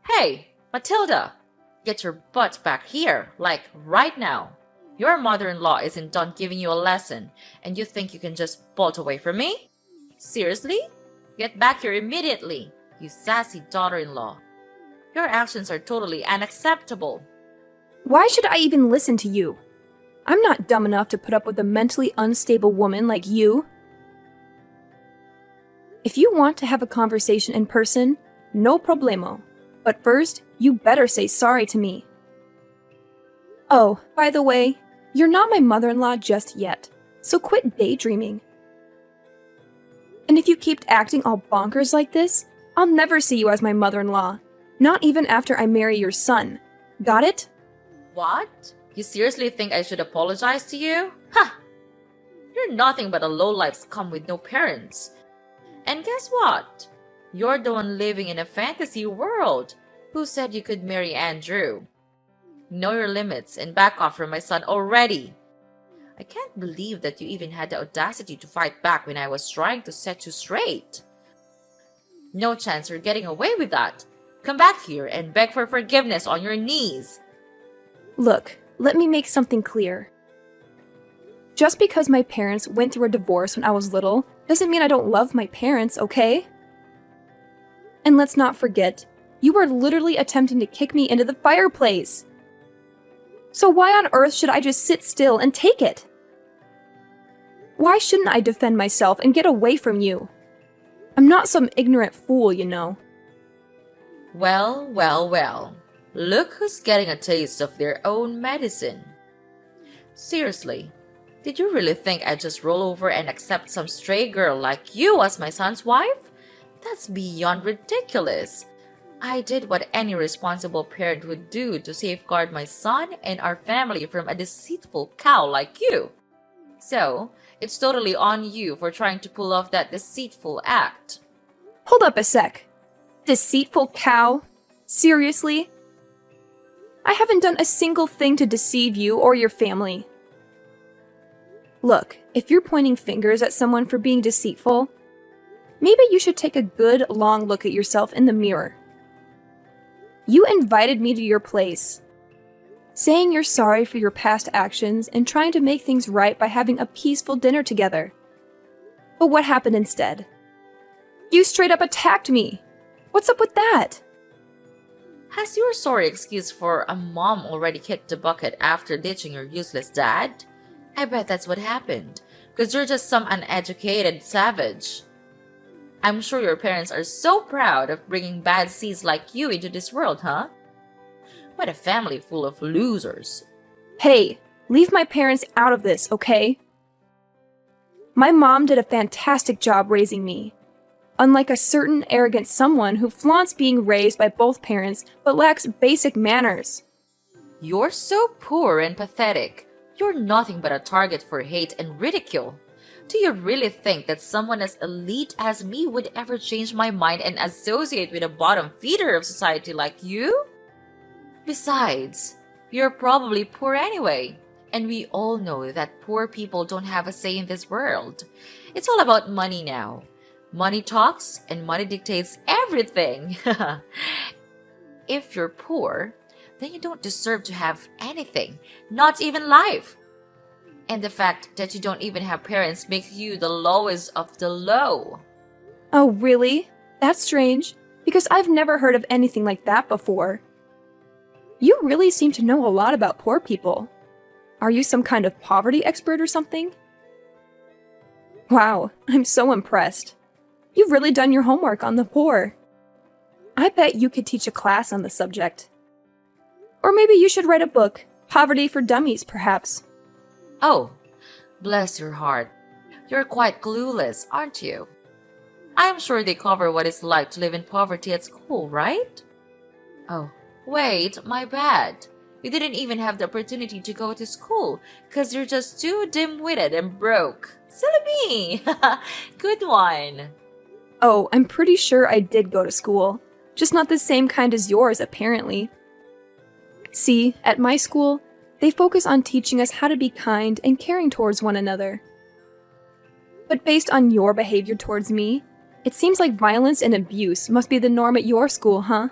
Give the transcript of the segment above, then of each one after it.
Hey, Matilda! Get your butt back here, like right now. Your mother-in-law isn't done giving you a lesson, and you think you can just bolt away from me? Seriously? Get back here immediately, you sassy daughter-in-law. Your actions are totally unacceptable. Why should I even listen to you? I'm not dumb enough to put up with a mentally unstable woman like you. If you want to have a conversation in person, no problemo. But first, you better say sorry to me. Oh, by the way, you're not my mother-in-law just yet, so quit daydreaming. And if you keep acting all bonkers like this, I'll never see you as my mother-in-law. Not even after I marry your son. Got it? What? You seriously think I should apologize to you? Ha! You're nothing but a lowlife scum with no parents. And guess what? You're the one living in a fantasy world. Who said you could marry Andrew? Know your limits and back off from my son already. I can't believe that you even had the audacity to fight back when I was trying to set you straight. No chance you're getting away with that. Come back here and beg for forgiveness on your knees. Look, let me make something clear. Just because my parents went through a divorce when I was little doesn't mean I don't love my parents, okay? And let's not forget, you were literally attempting to kick me into the fireplace. So why on earth should I just sit still and take it? Why shouldn't I defend myself and get away from you? I'm not some ignorant fool, you know. Well, well, well. Look who's getting a taste of their own medicine. Seriously, did you really think I'd just roll over and accept some stray girl like you as my son's wife? That's beyond ridiculous. I did what any responsible parent would do to safeguard my son and our family from a deceitful cow like you. So, it's totally on you for trying to pull off that deceitful act. Hold up a sec. Deceitful cow? Seriously? I haven't done a single thing to deceive you or your family. Look, if you're pointing fingers at someone for being deceitful, maybe you should take a good long look at yourself in the mirror. You invited me to your place, saying you're sorry for your past actions and trying to make things right by having a peaceful dinner together. But what happened instead? You straight up attacked me. What's up with that? Has your sorry excuse for a mom already kicked the bucket after ditching your useless dad? I bet that's what happened, because you're just some uneducated savage. I'm sure your parents are so proud of bringing bad seeds like you into this world, huh? What a family full of losers. Hey, leave my parents out of this, okay? My mom did a fantastic job raising me. Unlike a certain arrogant someone who flaunts being raised by both parents but lacks basic manners. You're so poor and pathetic. You're nothing but a target for hate and ridicule. Do you really think that someone as elite as me would ever change my mind and associate with a bottom feeder of society like you? Besides, you're probably poor anyway, and we all know that poor people don't have a say in this world. It's all about money now. Money talks and money dictates everything. If you're poor, then you don't deserve to have anything, not even life. And the fact that you don't even have parents makes you the lowest of the low. Oh, really? That's strange, because I've never heard of anything like that before. You really seem to know a lot about poor people. Are you some kind of poverty expert or something? Wow, I'm so impressed. You've really done your homework on the poor. I bet you could teach a class on the subject. Or maybe you should write a book, Poverty for Dummies, perhaps. Oh, bless your heart. You're quite clueless, aren't you? I'm sure they cover what it's like to live in poverty at school, right? Oh, wait, my bad. You didn't even have the opportunity to go to school because you're just too dim-witted and broke. Silly me! Good one. Oh, I'm pretty sure I did go to school. Just not the same kind as yours, apparently. See, at my school, they focus on teaching us how to be kind and caring towards one another. But based on your behavior towards me, it seems like violence and abuse must be the norm at your school, huh?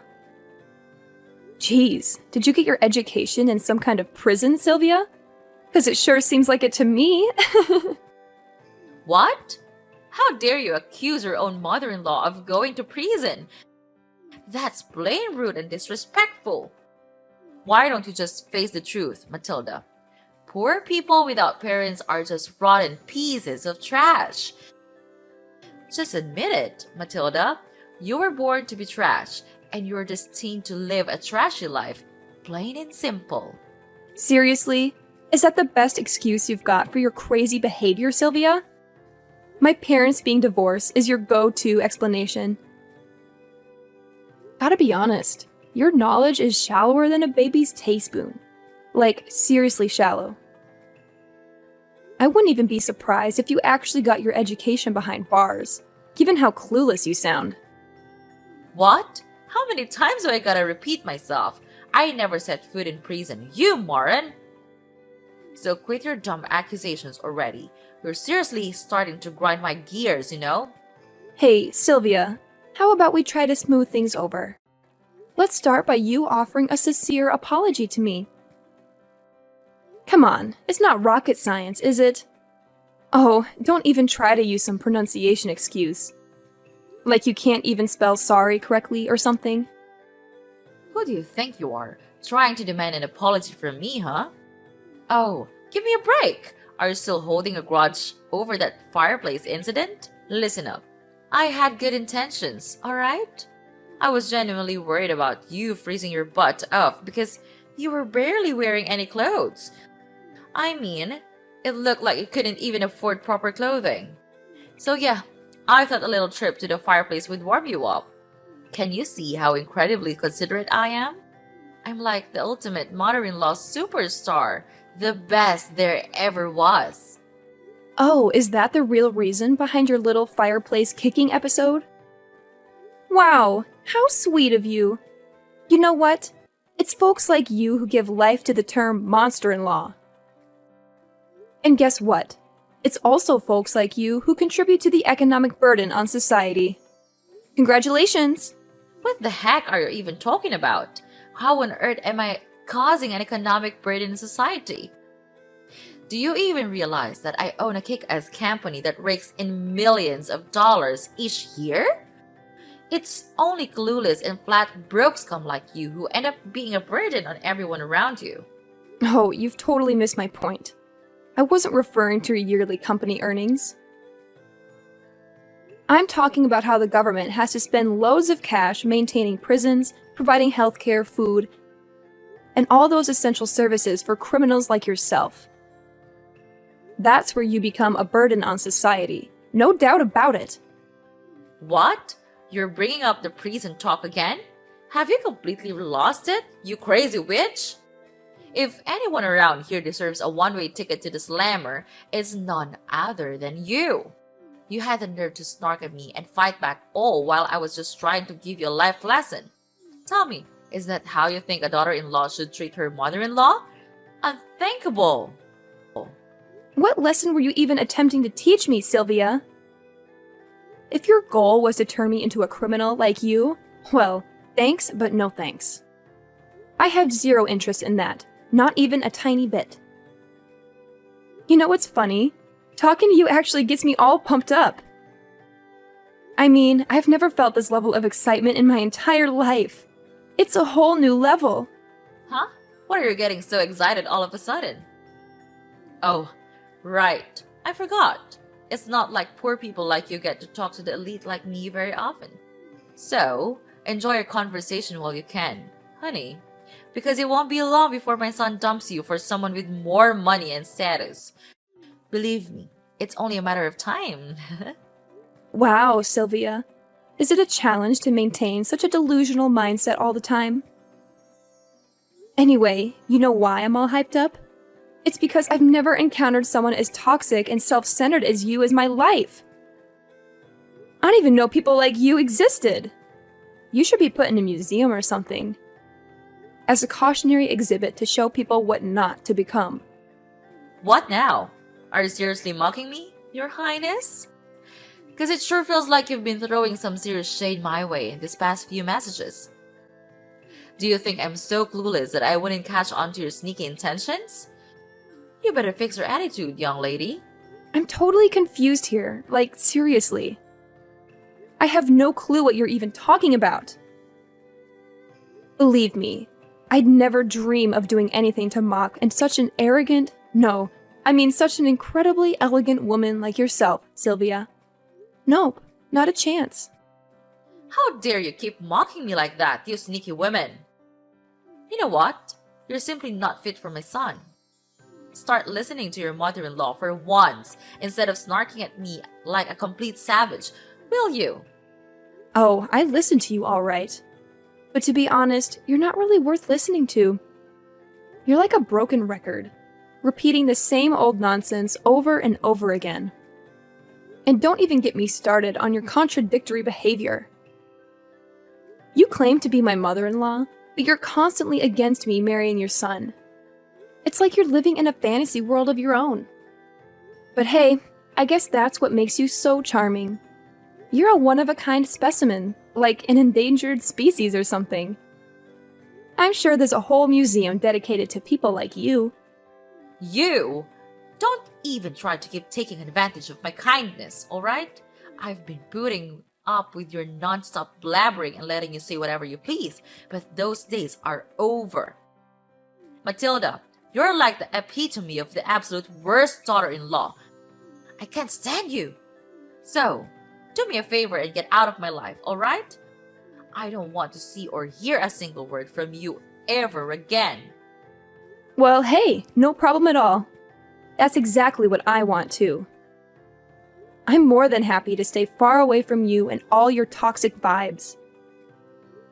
Geez, did you get your education in some kind of prison, Sylvia? Because it sure seems like it to me. What? How dare you accuse your own mother-in-law of going to prison? That's plain rude and disrespectful. Why don't you just face the truth, Matilda? Poor people without parents are just rotten pieces of trash. Just admit it, Matilda. You were born to be trash, and you're destined to live a trashy life, plain and simple. Seriously? Is that the best excuse you've got for your crazy behavior, Sylvia? My parents being divorced is your go-to explanation. Gotta be honest, your knowledge is shallower than a baby's teaspoon. Like, seriously shallow. I wouldn't even be surprised if you actually got your education behind bars, given how clueless you sound. What? How many times do I gotta repeat myself? I never set foot in prison, you moron! So quit your dumb accusations already. You're seriously starting to grind my gears, you know? Hey, Sylvia, how about we try to smooth things over? Let's start by you offering a sincere apology to me. Come on, it's not rocket science, is it? Oh, don't even try to use some pronunciation excuse. Like you can't even spell sorry correctly or something. Who do you think you are? Trying to demand an apology from me, huh? Oh, give me a break! Are you still holding a grudge over that fireplace incident? Listen up. I had good intentions, alright? I was genuinely worried about you freezing your butt off because you were barely wearing any clothes. I mean, it looked like you couldn't even afford proper clothing. So yeah, I thought a little trip to the fireplace would warm you up. Can you see how incredibly considerate I am? I'm like the ultimate mother-in-law superstar, the best there ever was. Oh, is that the real reason behind your little fireplace kicking episode? Wow, how sweet of you. You know what? It's folks like you who give life to the term monster-in-law. And guess what? It's also folks like you who contribute to the economic burden on society. Congratulations! What the heck are you even talking about? How on earth am I causing an economic burden in society? Do you even realize that I own a kick-ass company that rakes in millions of dollars each year? It's only clueless and flat broke scum like you who end up being a burden on everyone around you. Oh, you've totally missed my point. I wasn't referring to your yearly company earnings. I'm talking about how the government has to spend loads of cash maintaining prisons, providing healthcare, food, and all those essential services for criminals like yourself. That's where you become a burden on society. No doubt about it. What? You're bringing up the prison talk again? Have you completely lost it, you crazy witch? If anyone around here deserves a one-way ticket to the slammer, it's none other than you. You had the nerve to snark at me and fight back all while I was just trying to give you a life lesson. Tell me, is that how you think a daughter-in-law should treat her mother-in-law? Unthinkable! What lesson were you even attempting to teach me, Sylvia? If your goal was to turn me into a criminal like you, well, thanks, but no thanks. I have zero interest in that, not even a tiny bit. You know what's funny? Talking to you actually gets me all pumped up. I mean, I've never felt this level of excitement in my entire life. It's a whole new level. Huh? What are you getting so excited all of a sudden? Oh, right. I forgot. It's not like poor people like you get to talk to the elite like me very often. So, enjoy your conversation while you can, honey. Because it won't be long before my son dumps you for someone with more money and status. Believe me, it's only a matter of time. Wow, Sylvia. Is it a challenge to maintain such a delusional mindset all the time? Anyway, you know why I'm all hyped up? It's because I've never encountered someone as toxic and self-centered as you as my life. I don't even know people like you existed. You should be put in a museum or something. As a cautionary exhibit to show people what not to become. What now? Are you seriously mocking me, Your Highness? Because it sure feels like you've been throwing some serious shade my way in these past few messages. Do you think I'm so clueless that I wouldn't catch on to your sneaky intentions? You better fix your attitude, young lady. I'm totally confused here. Like, seriously. I have no clue what you're even talking about. Believe me, I'd never dream of doing anything to mock and such an arrogant, no, I mean such an incredibly elegant woman like yourself, Sylvia. Nope, not a chance. How dare you keep mocking me like that, you sneaky woman? You know what? You're simply not fit for my son. Start listening to your mother-in-law for once instead of snarking at me like a complete savage, will you? Oh, I listen to you all right. But to be honest, you're not really worth listening to. You're like a broken record, repeating the same old nonsense over and over again. And don't even get me started on your contradictory behavior. You claim to be my mother-in-law, but you're constantly against me marrying your son. It's like you're living in a fantasy world of your own. But hey, I guess that's what makes you so charming. You're a one-of-a-kind specimen, like an endangered species or something. I'm sure there's a whole museum dedicated to people like you. You? Don't even try to keep taking advantage of my kindness, alright? I've been putting up with your non-stop blabbering and letting you say whatever you please, but those days are over. Matilda, you're like the epitome of the absolute worst daughter-in-law. I can't stand you. So, do me a favor and get out of my life, alright? I don't want to see or hear a single word from you ever again. Well, hey, no problem at all. That's exactly what I want too. I'm more than happy to stay far away from you and all your toxic vibes.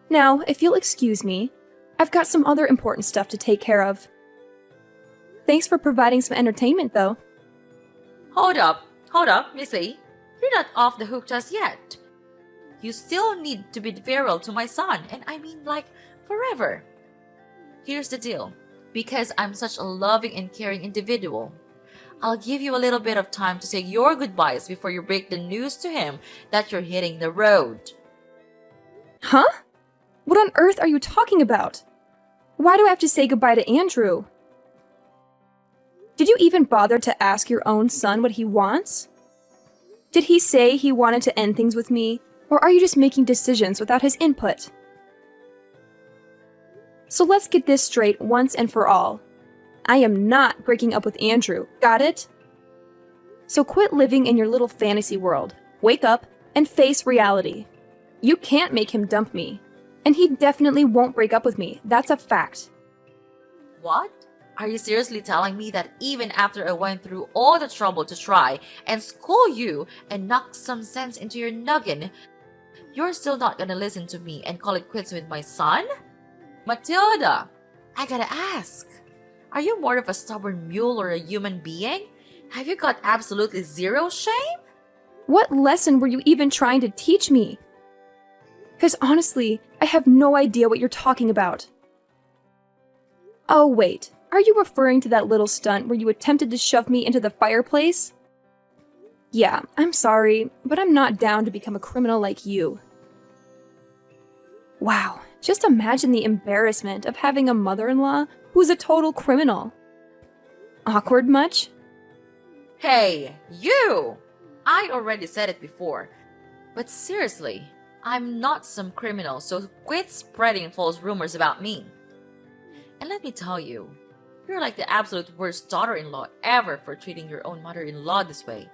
Now, if you'll excuse me, I've got some other important stuff to take care of. Thanks for providing some entertainment, though. Hold up, Missy. You're not off the hook just yet. You still need to be virile to my son, and I mean like forever. Here's the deal. Because I'm such a loving and caring individual, I'll give you a little bit of time to say your goodbyes before you break the news to him that you're hitting the road. Huh? What on earth are you talking about? Why do I have to say goodbye to Andrew? Did you even bother to ask your own son what he wants? Did he say he wanted to end things with me, or are you just making decisions without his input? So let's get this straight once and for all. I am not breaking up with Andrew, got it? So quit living in your little fantasy world, wake up, and face reality. You can't make him dump me, and he definitely won't break up with me, that's a fact. What? Are you seriously telling me that even after I went through all the trouble to try and school you and knock some sense into your noggin, you're still not gonna listen to me and call it quits with my son? Matilda, I gotta ask, are you more of a stubborn mule or a human being? Have you got absolutely zero shame? What lesson were you even trying to teach me? Because honestly, I have no idea what you're talking about. Oh wait, are you referring to that little stunt where you attempted to shove me into the fireplace? Yeah, I'm sorry, but I'm not down to become a criminal like you. Wow, just imagine the embarrassment of having a mother-in-law who's a total criminal. Awkward much? Hey, you! I already said it before, but seriously, I'm not some criminal, so quit spreading false rumors about me. And let me tell you, you're like the absolute worst daughter-in-law ever for treating your own mother-in-law this way.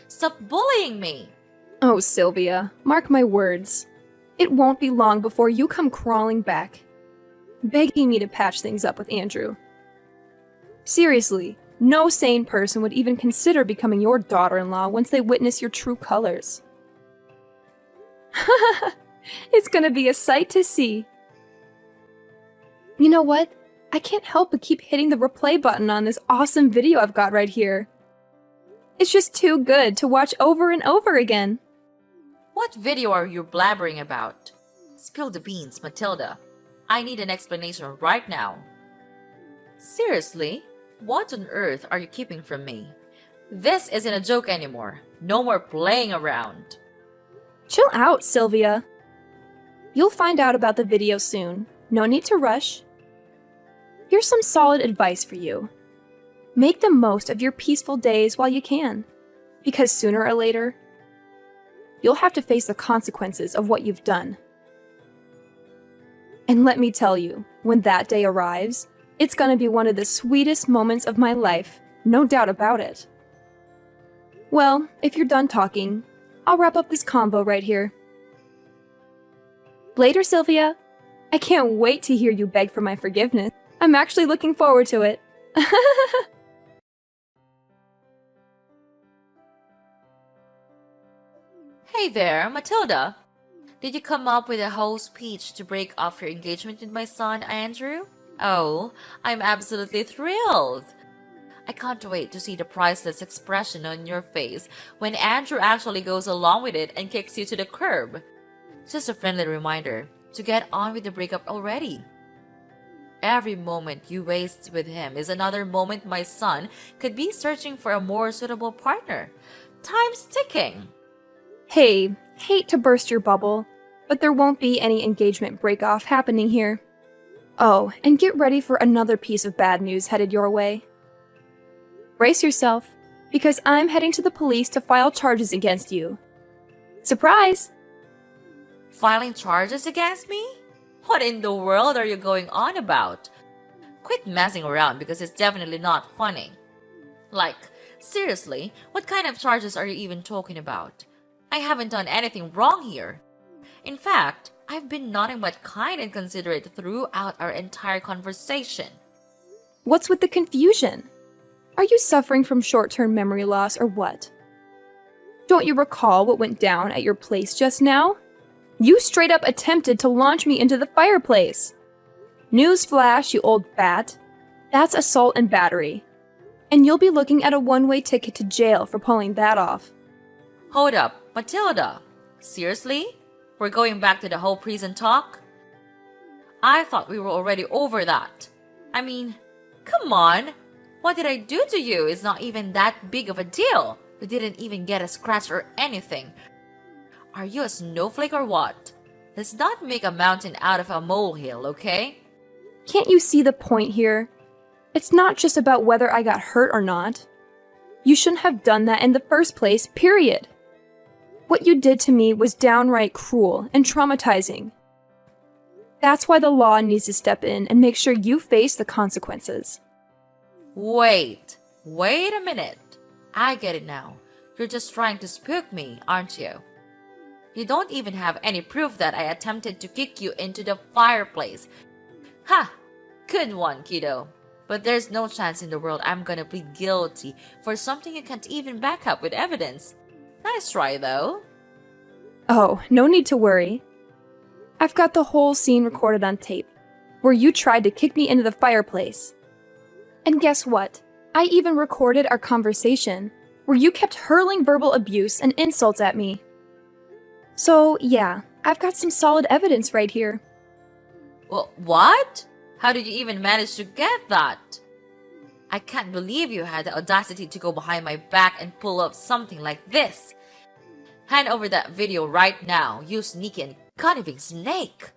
Stop bullying me! Oh, Sylvia, mark my words. It won't be long before you come crawling back, begging me to patch things up with Andrew. Seriously, no sane person would even consider becoming your daughter-in-law once they witness your true colors. It's gonna be a sight to see. You know what? I can't help but keep hitting the replay button on this awesome video I've got right here. It's just too good to watch over and over again. What video are you blabbering about? Spill the beans, Matilda. I need an explanation right now. Seriously? What on earth are you keeping from me? This isn't a joke anymore. No more playing around. Chill out, Sylvia. You'll find out about the video soon. No need to rush. Here's some solid advice for you. Make the most of your peaceful days while you can, because sooner or later, you'll have to face the consequences of what you've done. And let me tell you, when that day arrives, it's gonna be one of the sweetest moments of my life, no doubt about it. Well, if you're done talking, I'll wrap up this convo right here. Later, Sylvia. I can't wait to hear you beg for my forgiveness. I'm actually looking forward to it. Hey there, Matilda. Did you come up with a whole speech to break off your engagement with my son, Andrew? Oh, I'm absolutely thrilled. I can't wait to see the priceless expression on your face when Andrew actually goes along with it and kicks you to the curb. Just a friendly reminder to get on with the breakup already. Every moment you waste with him is another moment my son could be searching for a more suitable partner. Time's ticking. Hey, hate to burst your bubble, but there won't be any engagement break-off happening here. Oh, and get ready for another piece of bad news headed your way. Brace yourself, because I'm heading to the police to file charges against you. Surprise! Filing charges against me? What in the world are you going on about? Quit messing around because it's definitely not funny. Like, seriously, what kind of charges are you even talking about? I haven't done anything wrong here. In fact, I've been nothing but kind and considerate throughout our entire conversation. What's with the confusion? Are you suffering from short-term memory loss or what? Don't you recall what went down at your place just now? You straight up attempted to launch me into the fireplace. Newsflash, you old bat. That's assault and battery. And you'll be looking at a one-way ticket to jail for pulling that off. Hold up, Matilda. Seriously? We're going back to the whole prison talk? I thought we were already over that. I mean, come on. What did I do to you? It's not even that big of a deal. You didn't even get a scratch or anything. Are you a snowflake or what? Let's not make a mountain out of a molehill, okay? Can't you see the point here? It's not just about whether I got hurt or not. You shouldn't have done that in the first place, period. What you did to me was downright cruel and traumatizing. That's why the law needs to step in and make sure you face the consequences. Wait a minute. I get it now. You're just trying to spook me, aren't you? You don't even have any proof that I attempted to kick you into the fireplace. Ha! Good one, kiddo. But there's no chance in the world I'm gonna plead guilty for something you can't even back up with evidence. Nice try, though. Oh, no need to worry. I've got the whole scene recorded on tape, where you tried to kick me into the fireplace. And guess what? I even recorded our conversation, where you kept hurling verbal abuse and insults at me. So, yeah, I've got some solid evidence right here. Well, what? How did you even manage to get that? I can't believe you had the audacity to go behind my back and pull up something like this. Hand over that video right now, you sneaky and conniving snake.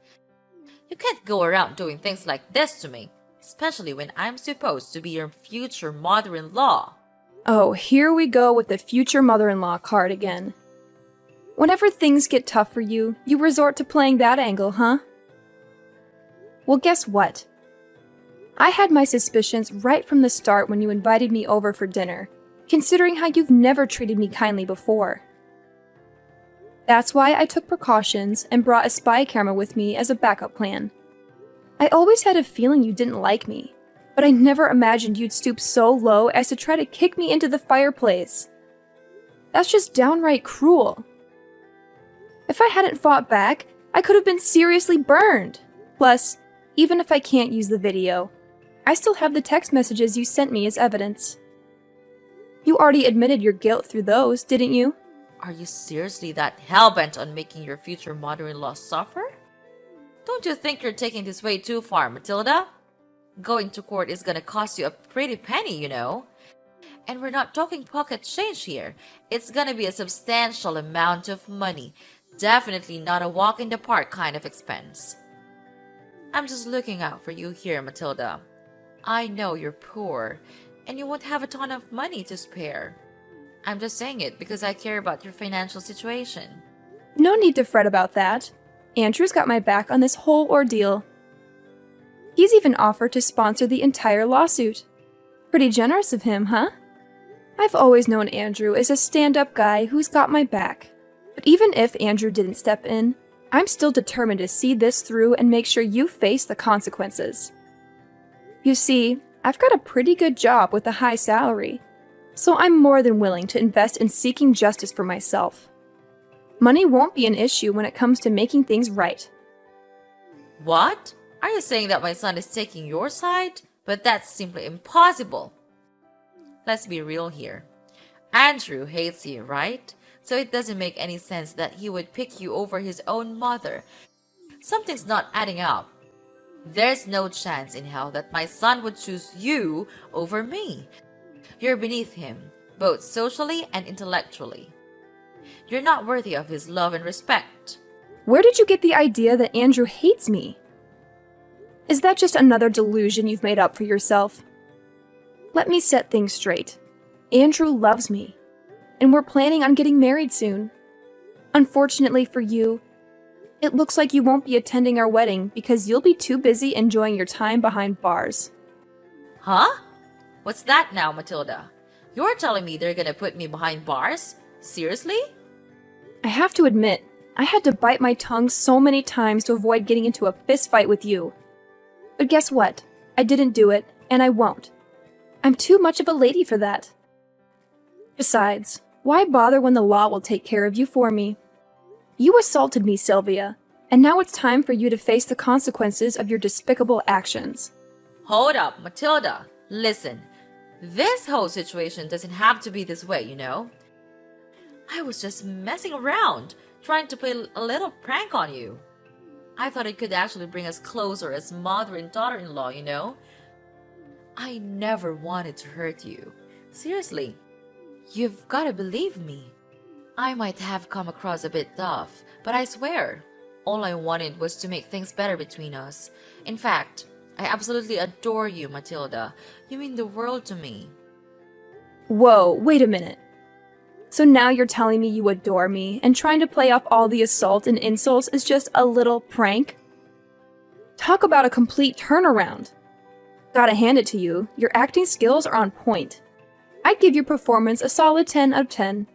You can't go around doing things like this to me, especially when I'm supposed to be your future mother-in-law. Oh, here we go with the future mother-in-law card again. Whenever things get tough for you, you resort to playing that angle, huh? Well, guess what? I had my suspicions right from the start when you invited me over for dinner, considering how you've never treated me kindly before. That's why I took precautions and brought a spy camera with me as a backup plan. I always had a feeling you didn't like me, but I never imagined you'd stoop so low as to try to kick me into the fireplace. That's just downright cruel. If I hadn't fought back, I could have been seriously burned. Plus, even if I can't use the video, I still have the text messages you sent me as evidence. You already admitted your guilt through those, didn't you? Are you seriously that hellbent on making your future mother-in-law suffer? Don't you think you're taking this way too far, Matilda? Going to court is gonna cost you a pretty penny, you know. And we're not talking pocket change here. It's gonna be a substantial amount of money. Definitely not a walk in the park kind of expense. I'm just looking out for you here, Matilda. I know you're poor, and you won't have a ton of money to spare. I'm just saying it because I care about your financial situation. No need to fret about that. Andrew's got my back on this whole ordeal. He's even offered to sponsor the entire lawsuit. Pretty generous of him, huh? I've always known Andrew is a stand-up guy who's got my back. But even if Andrew didn't step in, I'm still determined to see this through and make sure you face the consequences. You see, I've got a pretty good job with a high salary, so I'm more than willing to invest in seeking justice for myself. Money won't be an issue when it comes to making things right. What? Are you saying that my son is taking your side? But that's simply impossible. Let's be real here. Andrew hates you, right? So it doesn't make any sense that he would pick you over his own mother. Something's not adding up. There's no chance in hell that my son would choose you over me. You're beneath him, both socially and intellectually. You're not worthy of his love and respect. Where did you get the idea that Andrew hates me? Is that just another delusion you've made up for yourself? Let me set things straight. Andrew loves me, and we're planning on getting married soon. Unfortunately for you, it looks like you won't be attending our wedding because you'll be too busy enjoying your time behind bars. Huh? What's that now, Matilda? You're telling me they're gonna put me behind bars? Seriously? I have to admit, I had to bite my tongue so many times to avoid getting into a fist fight with you. But guess what? I didn't do it, and I won't. I'm too much of a lady for that. Besides, why bother when the law will take care of you for me? You assaulted me, Sylvia, and now it's time for you to face the consequences of your despicable actions. Hold up, Matilda. Listen, this whole situation doesn't have to be this way, you know? I was just messing around, trying to play a little prank on you. I thought it could actually bring us closer as mother and daughter-in-law, you know? I never wanted to hurt you. Seriously, you've got to believe me. I might have come across a bit tough, but I swear, all I wanted was to make things better between us. In fact, I absolutely adore you, Matilda. You mean the world to me. Whoa, wait a minute. So now you're telling me you adore me, and trying to play off all the assault and insults is just a little prank? Talk about a complete turnaround. Gotta hand it to you, your acting skills are on point. I'd give your performance a solid 10 out of 10.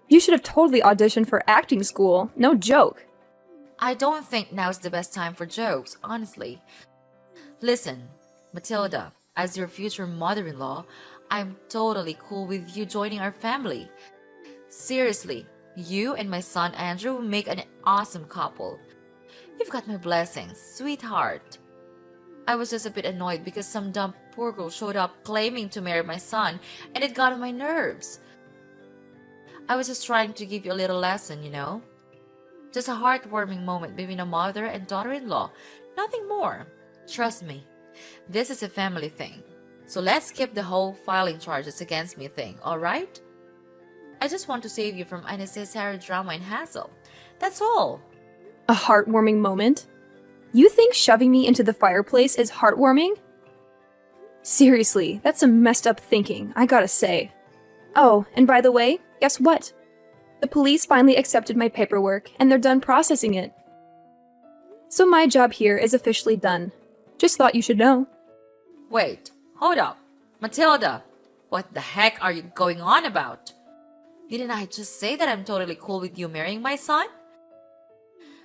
You should have totally auditioned for acting school, no joke. I don't think now's the best time for jokes, honestly. Listen, Matilda, as your future mother-in-law, I'm totally cool with you joining our family. Seriously, you and my son Andrew make an awesome couple. You've got my blessings, sweetheart. I was just a bit annoyed because some dumb poor girl showed up claiming to marry my son, and it got on my nerves. I was just trying to give you a little lesson, you know? Just a heartwarming moment between a mother and daughter-in-law, nothing more. Trust me, this is a family thing. So let's skip the whole filing charges against me thing, alright? I just want to save you from unnecessary drama and hassle. That's all. A heartwarming moment? You think shoving me into the fireplace is heartwarming? Seriously, that's some messed up thinking, I gotta say. Oh, and by the way, guess what? The police finally accepted my paperwork, and they're done processing it. So my job here is officially done. Just thought you should know. Wait, hold up. Matilda, what the heck are you going on about? Didn't I just say that I'm totally cool with you marrying my son?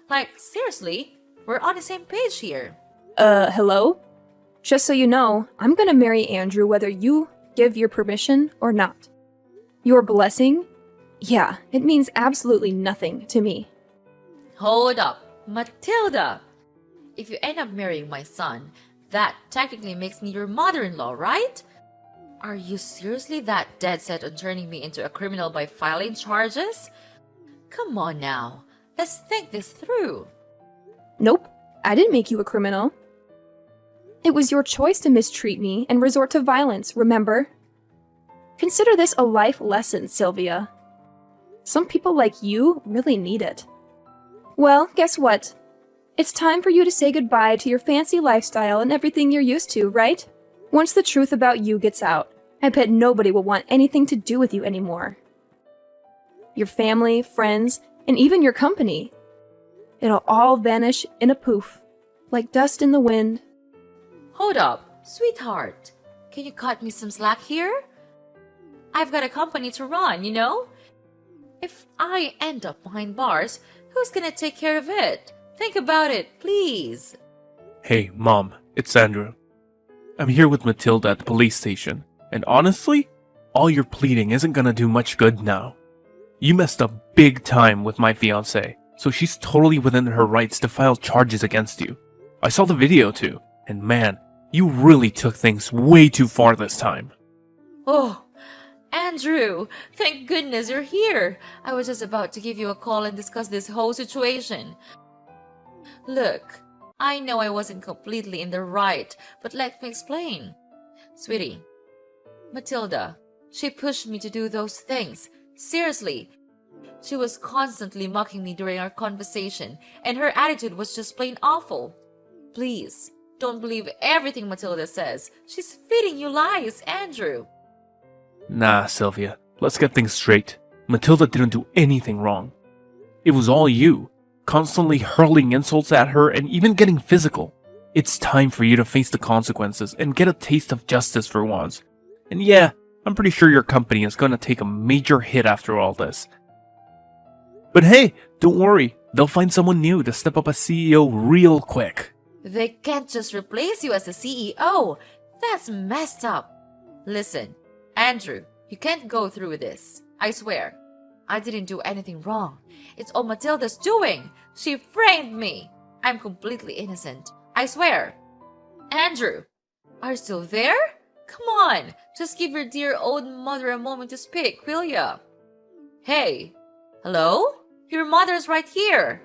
Like, seriously, we're on the same page here. Hello? Just so you know, I'm gonna marry Andrew whether you give your permission or not. Your blessing? Yeah, it means absolutely nothing to me. Hold up, Matilda. If you end up marrying my son, that technically makes me your mother-in-law, right? Are you seriously that dead set on turning me into a criminal by filing charges? Come on now, let's think this through. Nope, I didn't make you a criminal. It was your choice to mistreat me and resort to violence, remember? Consider this a life lesson, Sylvia. Some people like you really need it. Well, guess what? It's time for you to say goodbye to your fancy lifestyle and everything you're used to, right? Once the truth about you gets out, I bet nobody will want anything to do with you anymore. Your family, friends, and even your company. It'll all vanish in a poof, like dust in the wind. Hold up, sweetheart. Can you cut me some slack here? I've got a company to run, you know? If I end up behind bars, who's gonna take care of it? Think about it, please. Hey, Mom, it's Andrew. I'm here with Matilda at the police station, and honestly, all your pleading isn't gonna do much good now. You messed up big time with my fiancée, so she's totally within her rights to file charges against you. I saw the video too, and man, you really took things way too far this time. Oh, Andrew, thank goodness you're here. I was just about to give you a call and discuss this whole situation. Look, I know I wasn't completely in the right, but let me explain. Sweetie, Matilda, she pushed me to do those things. Seriously. She was constantly mocking me during our conversation, and her attitude was just plain awful. Please, don't believe everything Matilda says. She's feeding you lies, Andrew. Nah, Sylvia, let's get things straight. Matilda didn't do anything wrong. It was all you, constantly hurling insults at her and even getting physical. It's time for you to face the consequences and get a taste of justice for once. And yeah, I'm pretty sure your company is gonna take a major hit after all this. But hey, don't worry, they'll find someone new to step up as CEO real quick. They can't just replace you as the CEO. That's messed up. Listen, Andrew, you can't go through with this. I swear. I didn't do anything wrong. It's all Matilda's doing. She framed me. I'm completely innocent. I swear. Andrew, are you still there? Come on, just give your dear old mother a moment to speak, will ya? Hey, hello? Your mother's right here.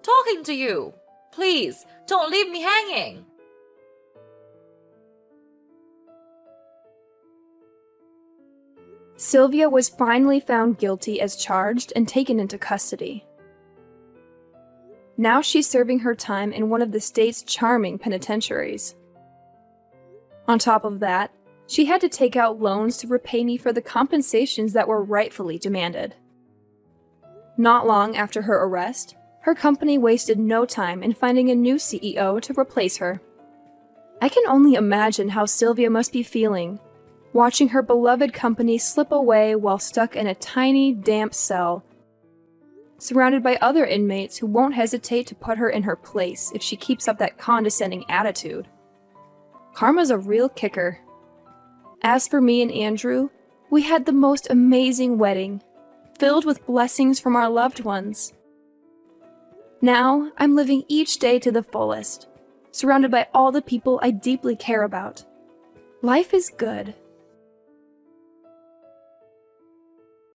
Talking to you. Please, don't leave me hanging. Sylvia was finally found guilty as charged and taken into custody. Now she's serving her time in one of the state's charming penitentiaries. On top of that, she had to take out loans to repay me for the compensations that were rightfully demanded. Not long after her arrest, her company wasted no time in finding a new CEO to replace her. I can only imagine how Sylvia must be feeling, watching her beloved company slip away while stuck in a tiny, damp cell, surrounded by other inmates who won't hesitate to put her in her place if she keeps up that condescending attitude. Karma's a real kicker. As for me and Andrew, we had the most amazing wedding, filled with blessings from our loved ones. Now, I'm living each day to the fullest, surrounded by all the people I deeply care about. Life is good.